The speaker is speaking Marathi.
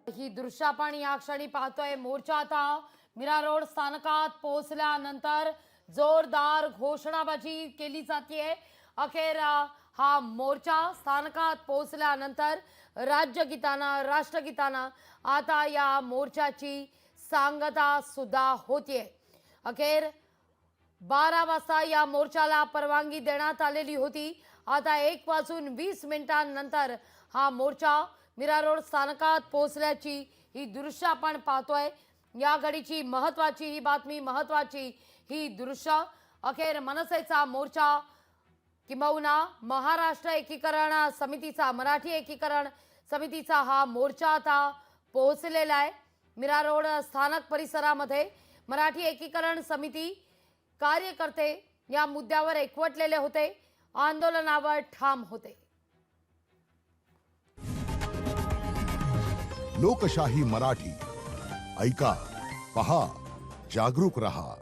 ही दृश्य आपण या क्षणी पाहतोय। मोर्चा आता मीरा रोड स्थानकात पोहोचल्यानंतर जोरदार घोषणाबाजी केली जाते। अखेर हा मोर्चा स्थानकात पोहोचल्यानंतर राज्यगीताना राष्ट्रगीताना आता या मोर्चाची सांगता सुद्धा होतीये। अखेर 12 वाजता या मोर्चाला परवानगी देण्यात आलेली होती। आता 1:20 हा मोर्चा मीरा रोड स्थानकात पोहोचल्याची ही दृश्य आपण पाहतोय। या घडीची महत्त्वाची ही बातमी, महत्त्वाची ही दृश्य। अखेर मनसेचा मोर्चा किंबहुना महाराष्ट्र एकीकरण समितीचा, मराठी एकीकरण समितीचा हा मोर्चा आता पोहोचलेला आहे। मीरा रोड स्थानक परिसरामध्ये मराठी एकीकरण समिती कार्यकर्ते या मुद्द्यावर एकवटलेले होते, आंदोलनावर ठाम होते। लोकशाही मराठी ऐका, पहा, जागरूक रहा।